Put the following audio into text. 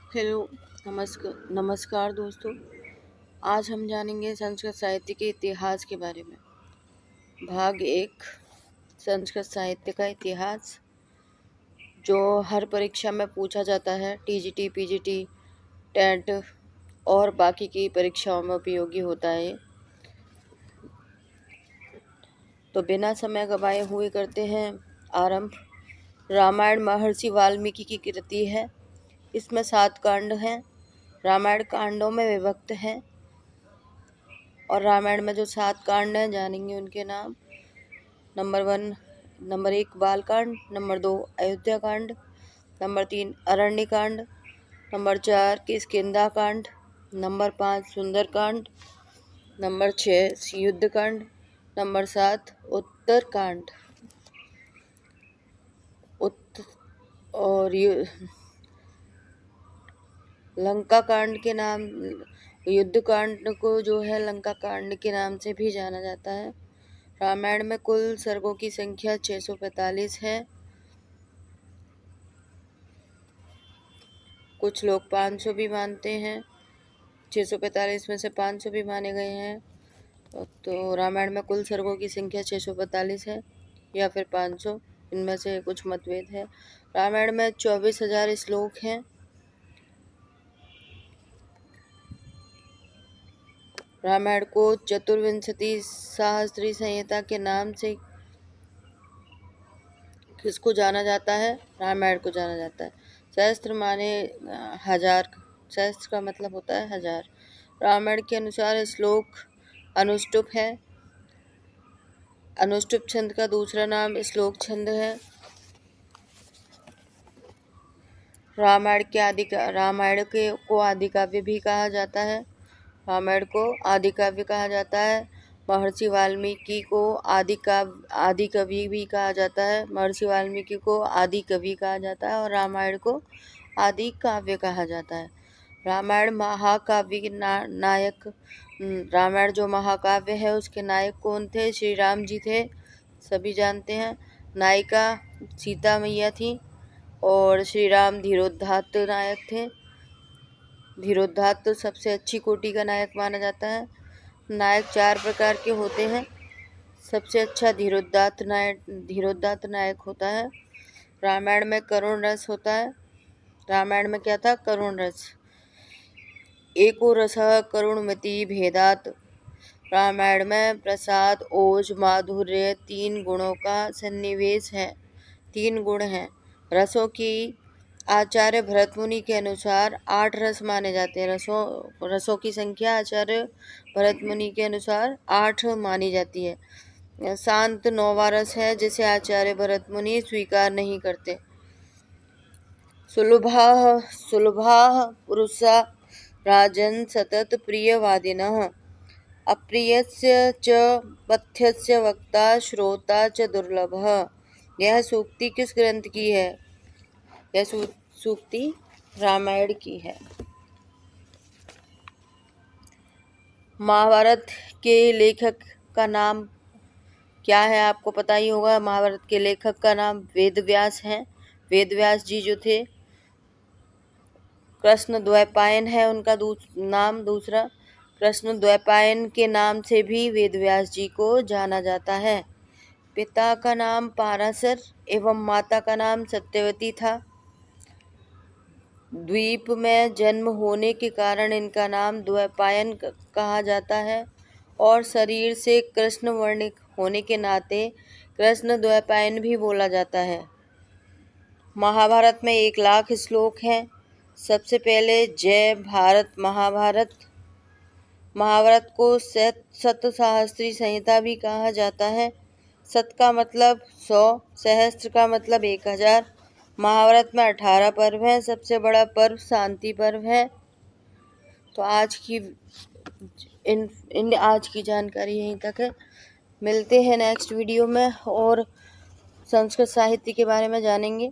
Hello. नमस्कार दोस्तों। आज हम जानेंगे संस्कृत साहित्य के इतिहास के बारे में। भाग 1, संस्कृत साहित्य का इतिहास, जो हर परीक्षा में पूछा जाता है। टीजीटी, पीजीटी, टेट और बाकी की परीक्षाओं में उपयोगी होता है। तो बिना समय गवाए हुए करते हैं आरंभ। रामायण महर्षि वाल्मीकि की कृति है। इसमें 7 कांड हैं। रामायण कांडों में विभक्त है और रामायण में जो 7 कांड हैं जानेंगे उनके नाम। नंबर 1 बालकांड, नंबर 2 अयोध्या कांड, नंबर 3 अरण्य कांड, नंबर 4 किष्किंधा कांड, नंबर 5 सुंदर कांड, नंबर 6 युद्ध कांड, नंबर 7 उत्तर कांड। और लंका कांड के नाम, युद्ध कांड को जो है लंका कांड के नाम से भी जाना जाता है। रामायण में कुल सर्गों की संख्या 645 है। कुछ लोग 500 भी मानते हैं। 645 में से 500 भी माने गए हैं। तो रामायण में कुल सर्गों की संख्या 645 है या फिर 500, इनमें से कुछ मतभेद है। रामायण में 24,000 श्लोक हैं। रामायण को चतुर्विंशति सहस्त्री संहिता के नाम से किसको जाना जाता है? रामायण को जाना जाता है। सहस्त्र माने 1000, सहस्त्र का मतलब होता है 1000। रामायण के अनुसार श्लोक अनुष्टुप है। अनुष्टुप छंद का दूसरा नाम श्लोक छंद है। रामायण को आदि काव्य भी कहा जाता है। रामायण को आदि काव्य कहा जाता है। महर्षि वाल्मीकि को आदि कवि भी कहा जाता है। महर्षि वाल्मीकि को आदि कवि कहा जाता है और रामायण को आदि काव्य कहा जाता है। रामायण महाकाव्य नायक, रामायण जो महाकाव्य है उसके नायक कौन थे? श्री राम जी थे, सभी जानते हैं। नायिका सीता मैया थी और श्री राम धीरोदात्त नायक थे। धीरोदात्त सबसे अच्छी कोटि का नायक माना जाता है। नायक 4 प्रकार के होते हैं। सबसे अच्छा धीरोदात्त नायक होता है। रामायण में करुण रस होता है। रामायण में क्या था? करुण रस। एको रसः करुणमति भेदात्। रामायण में प्रसाद, ओज, माधुर्य 3 गुणों का सन्निवेश है। 3 गुण हैं। रसों की आचार्य भरत मुनि के अनुसार 8 रस माने जाते हैं। रसों की संख्या आचार्य भरत मुनि के अनुसार 8 मानी जाती है। शांत 9वां रस है जिसे आचार्य भरत मुनि स्वीकार नहीं करते। सुलभाः पुरुषा राजन् सतत प्रियवादिनः। अप्रियस्य च पथ्यस्य वक्ता श्रोता च दुर्लभः। यह सूक्ति किस ग्रंथ की है? यह सूक्ति रामायण की है। महाभारत के लेखक का नाम क्या है? आपको पता ही होगा। महाभारत के लेखक का नाम वेद व्यास है। वेद व्यास जी जो थे, कृष्ण द्वैपायन है उनका नाम दूसरा। कृष्ण द्वैपायन के नाम से भी वेद व्यास जी को जाना जाता है। पिता का नाम पाराशर एवं माता का नाम सत्यवती था। द्वीप में जन्म होने के कारण इनका नाम द्वैपायन कहा जाता है और शरीर से कृष्ण वर्ण होने के नाते कृष्ण द्वैपायन भी बोला जाता है। महाभारत में 1,00,000 श्लोक हैं। सबसे पहले जय भारत महाभारत। महाभारत को शतसहस्त्री संहिता भी कहा जाता है। शत का मतलब 100, सहस्त्र का मतलब 1000। महाभारत में 18 पर्व हैं। सबसे बड़ा पर्व शांति पर्व है। तो आज की जानकारी यहीं तक है। मिलते हैं नेक्स्ट वीडियो में और संस्कृत साहित्य के बारे में जानेंगे।